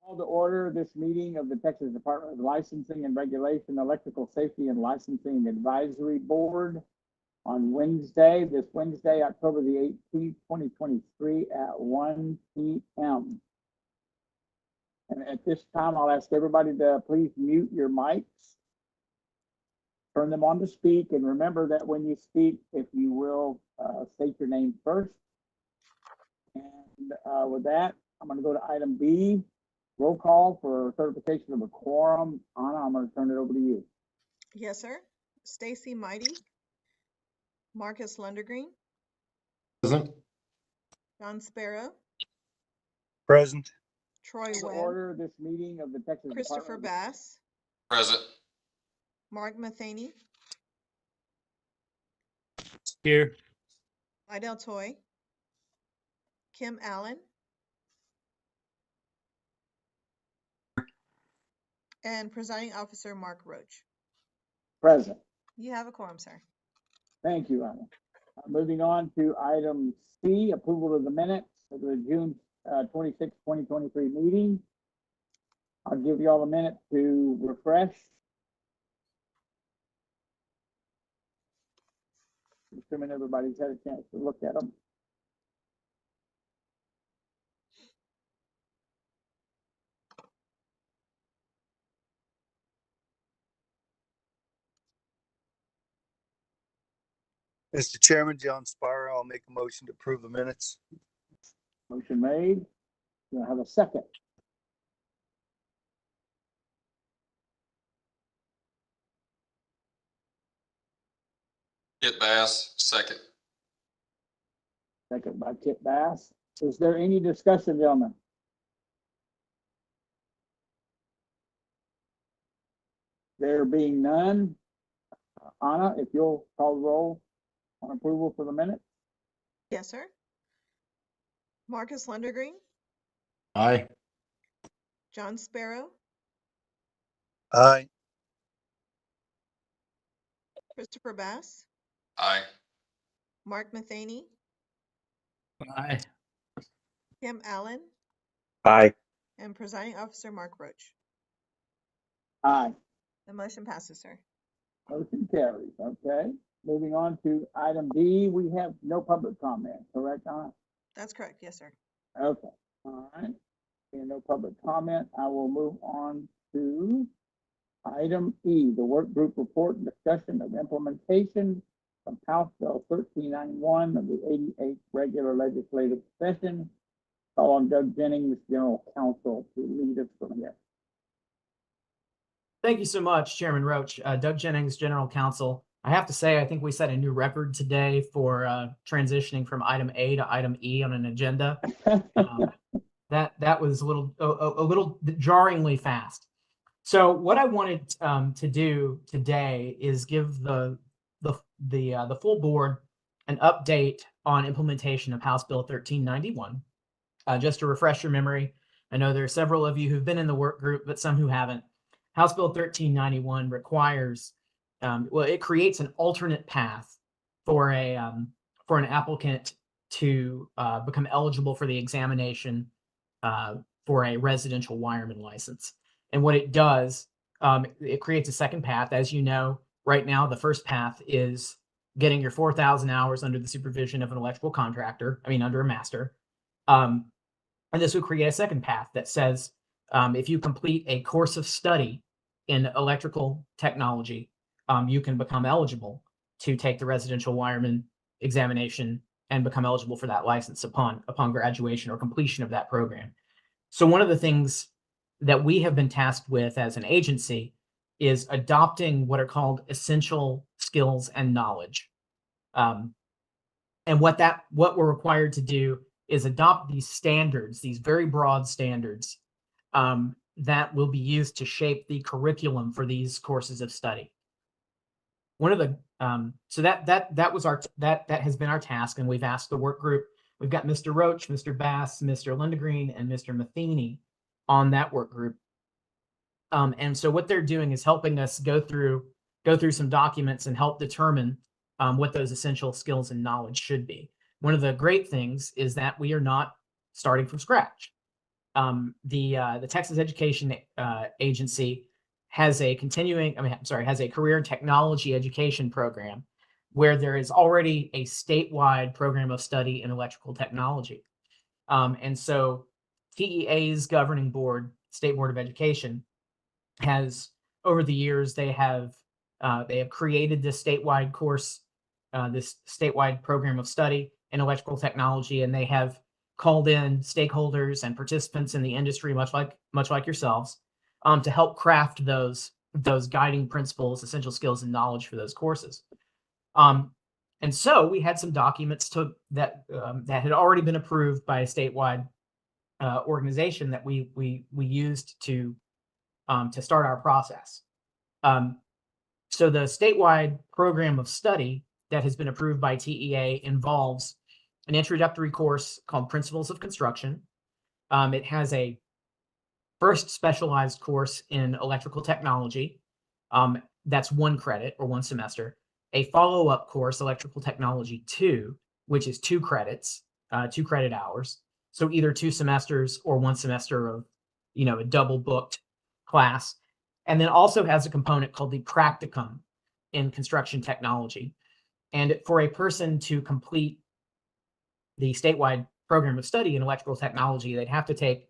Call to order this meeting of the Texas Department of Licensing and Regulation, Electrical Safety and Licensing Advisory Board on this Wednesday, October the 18th, 2023 at 1 p.m. And at this time, I'll ask everybody to please mute your mics, turn them on to speak, and remember that when you speak, if you will, state your name first. And with that, I'm going to go to item B. Roll call for certification of a quorum. Anna, I'm going to turn it over to you. Yes, sir. Stacy Mighty. Marcus Lundergreen. Present. John Sparrow. Present. Troy Webb. Order this meeting of the Texas Christopher Department Bass. Present. Mark Matheny. Here. Idell Toy. Kim Allen. And presiding officer Mark Roach. present. You have a quorum, sir. Thank you, Anna. Moving on to item C, approval of the minutes of the June 26, 2023 meeting. I'll give you all a minute to refresh. Assuming everybody's had a chance to look at them. Mr. Chairman, John Sparrow, I'll make a motion to approve the minutes. Motion made. Do I have a second? Kit Bass, second. Second by Kit Bass. Is there any discussion, gentlemen? There being none, Anna, if you'll call the roll on approval for the minutes. Yes, sir. Marcus Lundergreen. Aye. John Sparrow. Aye. Christopher Bass. Aye. Mark Matheny. Aye. Kim Allen. Aye. And presiding officer Mark Roach. Aye. The motion passes, sir. Motion carries. Okay. Moving on to item D, we have no public comment, correct, Anna? That's correct. Yes, sir. Okay. All right. Being no public comment, I will move on to item E, the work group report and discussion of implementation of House Bill 1391 of the 88th regular legislative session. Call on Doug Jennings, General Counsel, to lead us from here. Thank you so much, Chairman Roach. Doug Jennings, General Counsel. I have to say, I think we set a new record today for transitioning from item A to item E on an agenda. That was a little jarringly fast. So what I wanted to do today is give the full board an update on implementation of House Bill 1391. Just to refresh your memory, I know there are several of you who've been in the work group, but some who haven't. House Bill 1391 requires, it creates an alternate path for an applicant to become eligible for the examination for a residential wireman license. And what it does, it creates a second path. As you know, right now, the first path is getting your 4,000 hours under the supervision of an electrical contractor, under a master. And this would create a second path that says, if you complete a course of study in electrical technology, you can become eligible to take the residential wireman examination and become eligible for that license upon graduation or completion of that program. So one of the things that we have been tasked with as an agency is adopting what are called essential skills and knowledge. And what we're required to do is adopt these standards, these very broad standards, that will be used to shape the curriculum for these courses of study. One of the so that has been our task, and we've asked the work group. We've got Mr. Roach, Mr. Bass, Mr. Lundergreen, and Mr. Matheny on that work group. And so what they're doing is helping us go through some documents and help determine what those essential skills and knowledge should be. One of the great things is that we are not starting from scratch. The Texas Education Agency has a has a career and technology education program where there is already a statewide program of study in electrical technology. And so TEA's governing board, State Board of Education, has over the years they have created this statewide course, this statewide program of study in electrical technology, and they have called in stakeholders and participants in the industry, much like yourselves, to help craft those guiding principles, essential skills, and knowledge for those courses. And so we had some documents that had already been approved by a statewide organization that we used to start our process. So the statewide program of study that has been approved by TEA involves an introductory course called Principles of Construction. It has a first specialized course in electrical technology. That's 1 credit or 1 semester. A follow-up course, Electrical Technology 2, which is 2 credits, 2 credit hours. So either 2 semesters or 1 semester of, a double booked class. And then also has a component called the practicum in construction technology. And for a person to complete the statewide program of study in electrical technology, they'd have to take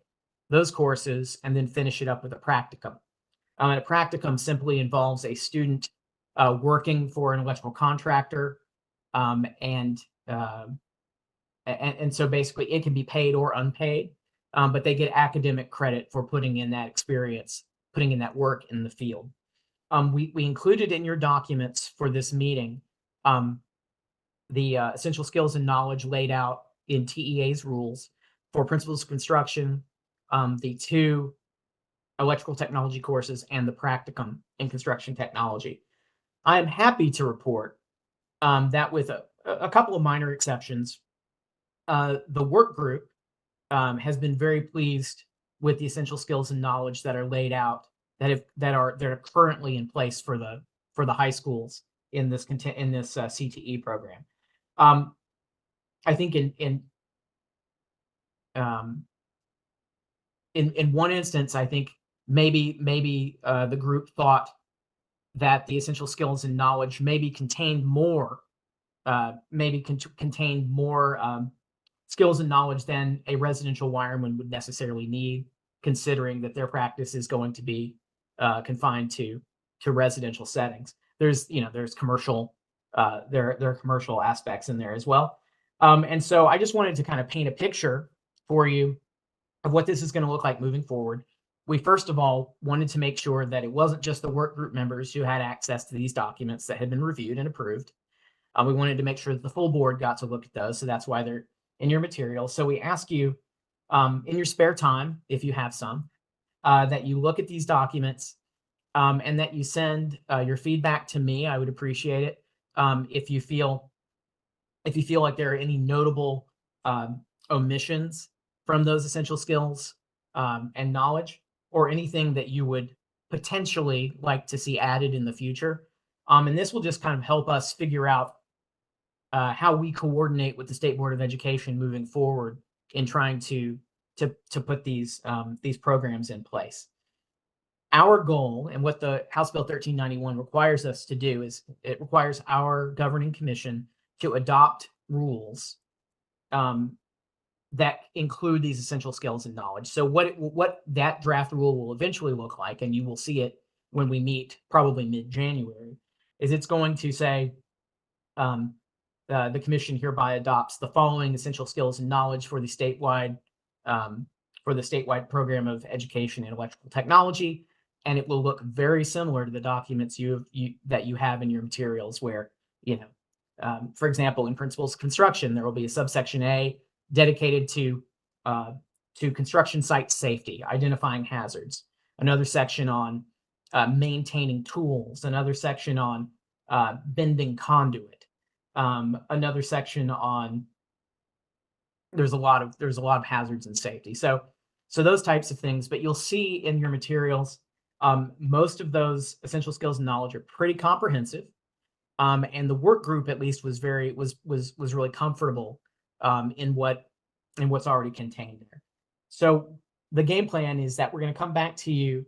those courses and then finish it up with a practicum. And a practicum simply involves a student working for an electrical contractor, and so basically it can be paid or unpaid, but they get academic credit for putting in that experience, putting in that work in the field. We included in your documents for this meeting the essential skills and knowledge laid out in TEA's rules for Principles of Construction, the 2 electrical technology courses, and the practicum in construction technology. I am happy to report that with a couple of minor exceptions, the work group has been very pleased with the essential skills and knowledge that are laid out that are currently in place for the high schools in this CTE program. I think in one instance, I think maybe the group thought that the essential skills and knowledge maybe contained more skills and knowledge than a residential wireman would necessarily need, considering that their practice is going to be confined to residential settings. There's commercial there are commercial aspects in there as well. And so I just wanted to kind of paint a picture for you of what this is going to look like moving forward. We first of all wanted to make sure that it wasn't just the work group members who had access to these documents that had been reviewed and approved. We wanted to make sure that the full board got to look at those, so that's why they're in your materials. So we ask you, in your spare time, if you have some, that you look at these documents, and that you send your feedback to me. I would appreciate it. If you feel like there are any notable omissions from those essential skills and knowledge, or anything that you would potentially like to see added in the future. And this will just kind of help us figure out how we coordinate with the State Board of Education moving forward in trying to put these programs in place. Our goal, and what the House Bill 1391 requires us to do, is it requires our governing commission to adopt rules that include these essential skills and knowledge. So what that draft rule will eventually look like, and you will see it when we meet probably mid-January, is it's going to say the commission hereby adopts the following essential skills and knowledge for the statewide program of education in electrical technology. And it will look very similar to the documents that you have in your materials, where, for example, in Principles of Construction, there will be a subsection A dedicated to construction site safety, identifying hazards, another section on maintaining tools, another section on bending conduit, another section on there's a lot of hazards and safety. So those types of things. But you'll see in your materials, most of those essential skills and knowledge are pretty comprehensive. And the work group at least was really comfortable in what's already contained there. So the game plan is that we're going to come back to you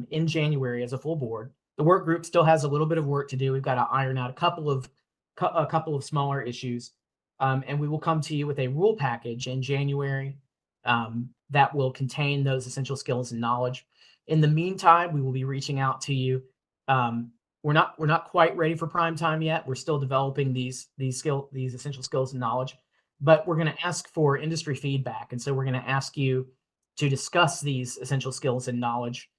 in January as a full board. The work group still has a little bit of work to do. We've got to iron out a couple of smaller issues, and we will come to you with a rule package in January that will contain those essential skills and knowledge. In the meantime, we will be reaching out to you. We're not quite ready for prime time yet. We're still developing these essential skills and knowledge, but we're going to ask for industry feedback, and so we're going to ask you to discuss these essential skills and knowledge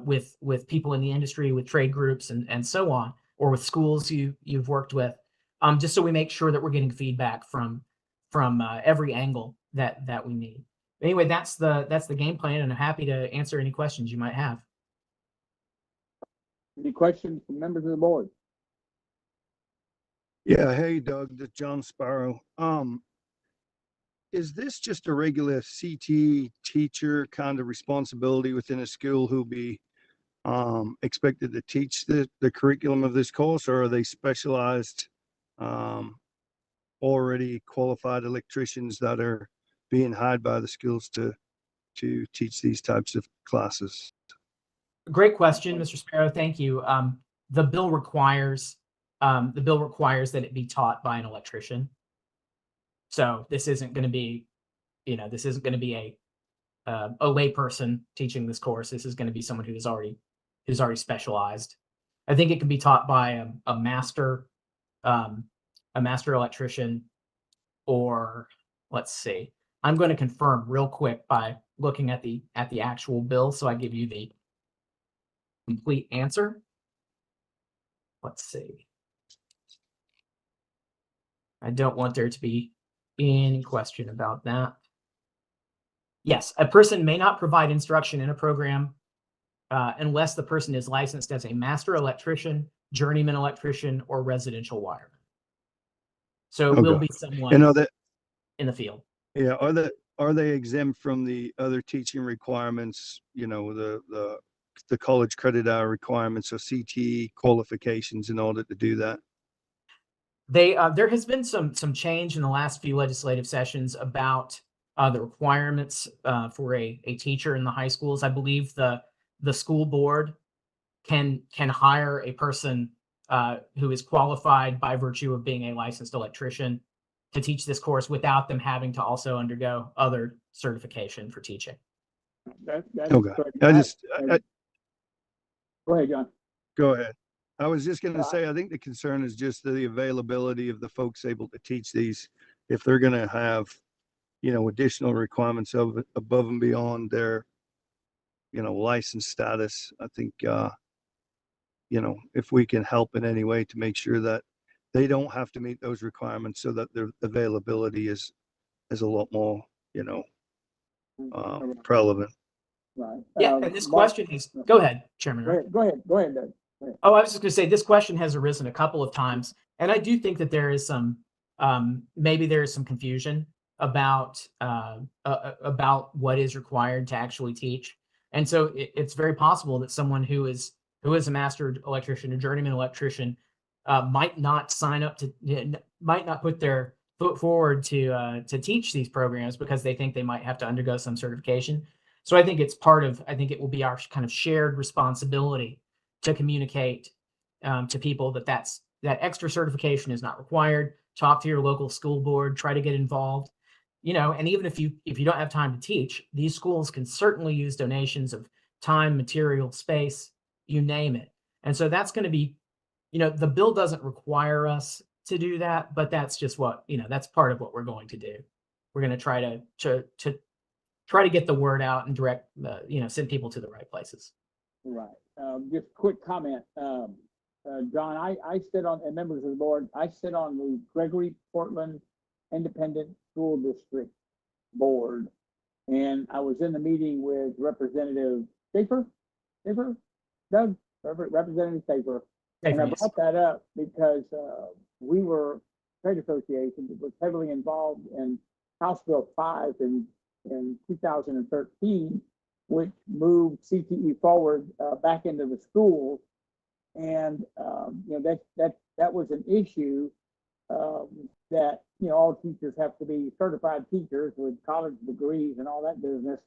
with people in the industry, with trade groups, and so on, or with schools you've worked with, just so we make sure that we're getting feedback from every angle that we need. Anyway, that's the game plan, and I'm happy to answer any questions you might have. Any questions from members of the board? Yeah, hey Doug, this is John Sparrow. Is this just a regular CT teacher kind of responsibility within a school who'll be expected to teach the curriculum of this course, or are they specialized, already qualified electricians that are being hired by the schools to teach these types of classes? Great question, Mr. Sparrow. Thank you. The bill requires that it be taught by an electrician. So this isn't going to be, a lay person teaching this course. This is going to be someone who's already specialized. I think it can be taught by a master electrician, or let's see. I'm going to confirm real quick by looking at the actual bill, so I give you the complete answer. Let's see. I don't want there to be any question about that. Yes, a person may not provide instruction in a program unless the person is licensed as a master electrician, journeyman electrician, or residential wireman. So it will be someone in the field. Yeah, are they exempt from the other teaching requirements? The college credit hour requirements or CTE qualifications in order to do that? There has been some change in the last few legislative sessions about the requirements for a teacher in the high schools. I believe the school board can hire a person who is qualified by virtue of being a licensed electrician to teach this course without them having to also undergo other certification for teaching. That's Okay. Go ahead, John. Go ahead. I was just going to say, I think the concern is just the availability of the folks able to teach these. If they're going to have, additional requirements above and beyond their, license status, I think, if we can help in any way to make sure that they don't have to meet those requirements, so that their availability is a lot more, relevant. Right. Yeah, and this question is, go ahead, Chairman. Go ahead, Doug. Oh, I was just going to say, this question has arisen a couple of times, and I do think that there is some, maybe there is some confusion about what is required to actually teach. And so it's very possible that someone who is a master electrician, a journeyman electrician, might not put their foot forward to teach these programs because they think they might have to undergo some certification. So I think it will be our kind of shared responsibility to communicate to people that extra certification is not required. Talk to your local school board, try to get involved, and even if you don't have time to teach, these schools can certainly use donations of time, material, space, you name it. And so that's going to be, the bill doesn't require us to do that, but that's just what, that's part of what we're going to do. We're going to try to get the word out and direct, send people to the right places. Right. Just quick comment. John, I sit on, and members of the board, I sit on the Gregory Portland Independent School District Board. And I was in the meeting with Representative Schaefer, Doug, Representative Schaefer. And I brought that up because we were, trade association that was heavily involved in House Bill 5 in 2013, which moved CTE forward back into the schools. And that was an issue that all teachers have to be certified teachers with college degrees and all that business.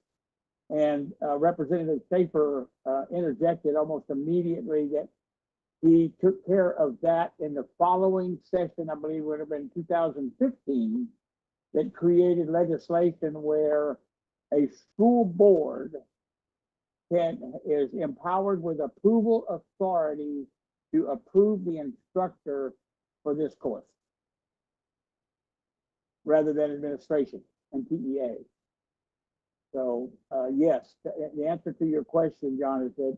And Representative Schaefer interjected almost immediately that he took care of that in the following session, I believe would have been 2015, that created legislation where a school board is empowered with approval authority to approve the instructor for this course rather than administration and TEA. So yes, the answer to your question, John, is that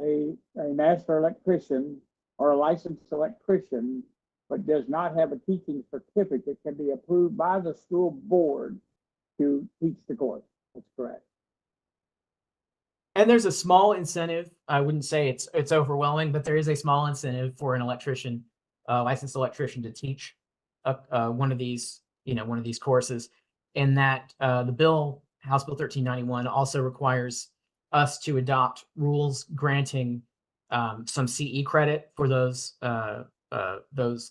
a master electrician or a licensed electrician, but does not have a teaching certificate, can be approved by the school board to teach the course. That's correct. And there's a small incentive. I wouldn't say it's overwhelming, but there is a small incentive for an electrician, licensed electrician, to teach one of these, one of these courses. In that the bill, House Bill 1391, also requires us to adopt rules granting some CE credit for those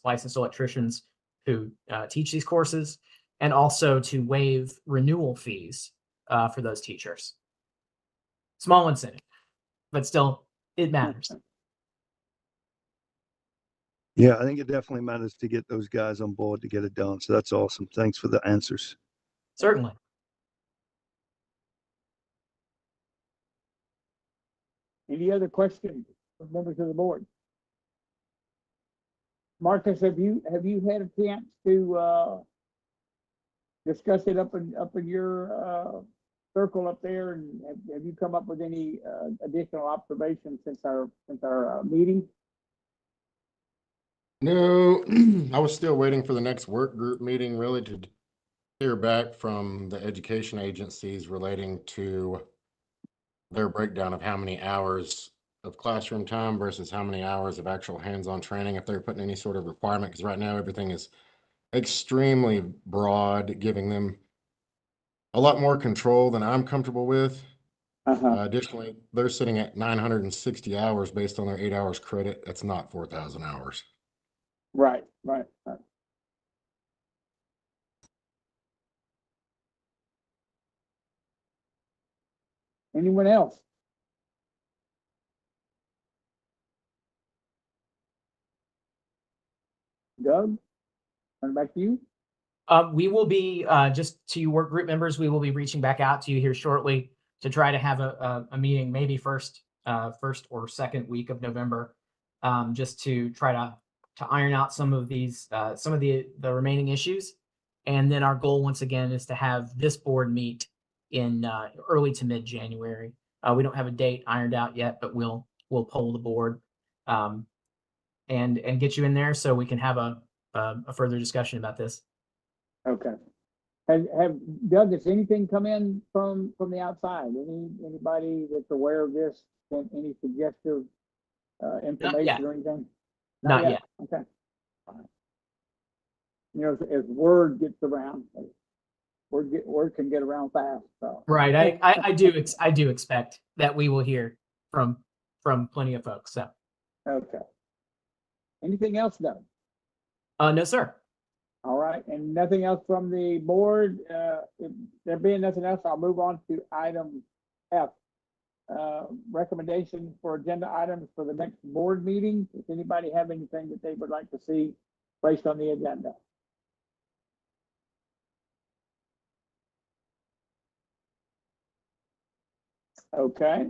licensed electricians who teach these courses, and also to waive renewal fees for those teachers. Small incentive, but still, it matters. Yeah, I think it definitely matters to get those guys on board to get it done. So that's awesome. Thanks for the answers. Certainly. Any other questions from members of the board? Marcus, have you had a chance to discuss it up in your circle up there, and have you come up with any additional observations since our meeting? No, I was still waiting for the next work group meeting really to hear back from the education agencies relating to their breakdown of how many hours of classroom time versus how many hours of actual hands-on training, if they're putting any sort of requirement, because right now everything is extremely broad, giving them a lot more control than I'm comfortable with. Additionally, they're sitting at 960 hours based on their 8 hours credit. That's not 4,000 hours. Right. Anyone else? Doug, turn it back to you. We will be, just to you work group members, we will be reaching back out to you here shortly to try to have a meeting, maybe first or second week of November, just to try to iron out some of these, some of the remaining issues. And then our goal, once again, is to have this board meet in early to mid-January. We don't have a date ironed out yet, but we'll poll the board and get you in there so we can have a further discussion about this. Okay. Have Doug, has anything come in from the outside? Anybody that's aware of this? Any suggestive information or anything? Not yet. Okay. Fine. You know, as word gets around, word can get around fast. So. Right. I do expect that we will hear from plenty of folks. So. Okay. Anything else, Doug? No, sir. All right, and nothing else from the board. If there being nothing else, I'll move on to item F. Recommendation for agenda items for the next board meeting. Does anybody have anything that they would like to see placed on the agenda? Okay,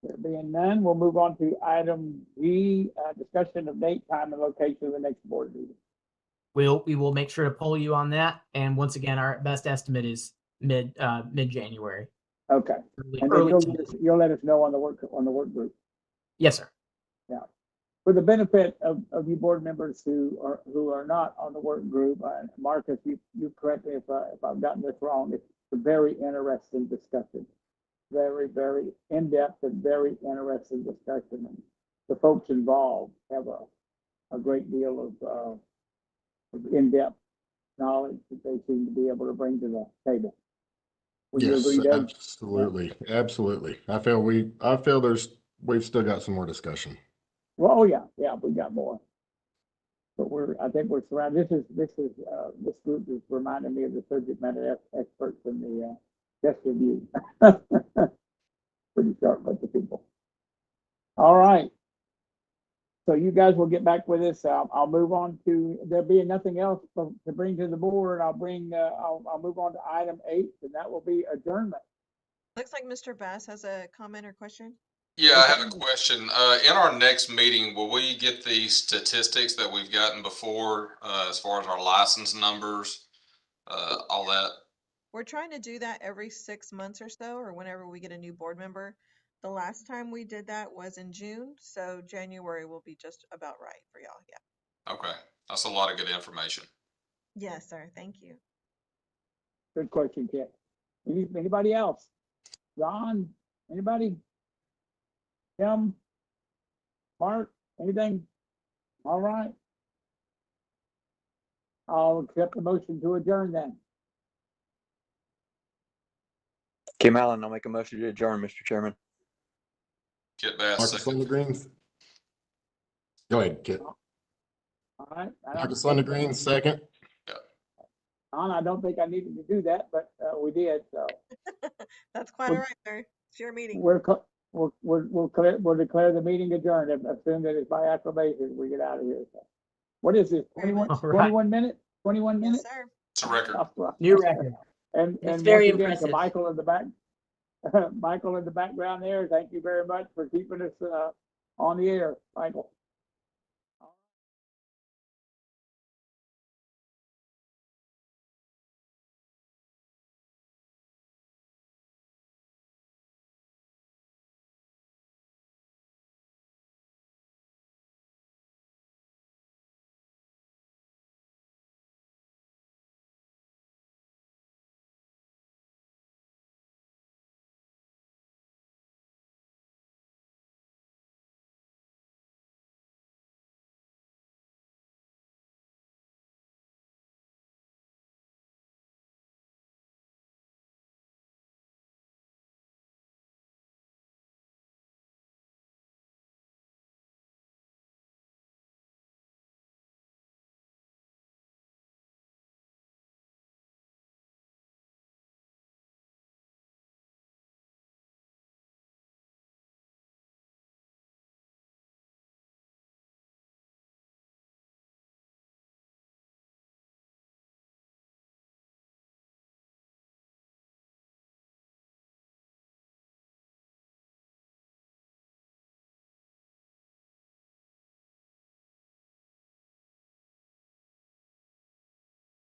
there being none, we'll move on to item G, discussion of date, time, and location of the next board meeting. We will make sure to poll you on that. And once again, our best estimate is mid-January. Okay, and then you'll let us know on the work group. Yes, sir. Yeah. For the benefit of you board members who are not on the work group, Marcus, you correct me if I've gotten this wrong. It's a very interesting discussion, very, very in-depth and very interesting discussion. And the folks involved have a great deal of in-depth knowledge that they seem to be able to bring to the table. Would you agree, Doug? Absolutely, absolutely. I feel we've still got some more discussion. Well, oh yeah, we got more. But I think we're surrounded. This group is reminding me of the subject matter experts in Just review. Pretty sharp bunch of people. All right. So you guys will get back with us. I'll move on to, there being nothing else to bring to the board. I'll move on to item 8, and that will be adjournment. Looks like Mr. Bass has a comment or question. Yeah, I have a question. In our next meeting, will we get the statistics that we've gotten before, as far as our license numbers, all that? We're trying to do that every 6 months or so, or whenever we get a new board member. The last time we did that was in June, so January will be just about right for y'all. Yeah. Okay, that's a lot of good information. Yes, sir. Thank you. Good question, Kit. Anybody else? Ron? Anybody? Tim? Mark? Anything? All right. I'll accept the motion to adjourn then. Kim Allen, I'll make a motion to adjourn, Mr. Chairman. Kit Bass, Marcus second. Green. Go ahead, Kit. All right. Marcus Green, second. Ron, I don't think I needed to do that, but we did. So That's quite all right, sir. It's your meeting. we'll declare the meeting adjourned and assume that it's by acclamation we get out of here. So, what is this? Very much. 21 minutes? 21 Yes, minutes? sir. It's a record. New record. And That's once very again, to impressive. Michael in the back, Michael in the background there, thank you very much for keeping us on the air, Michael.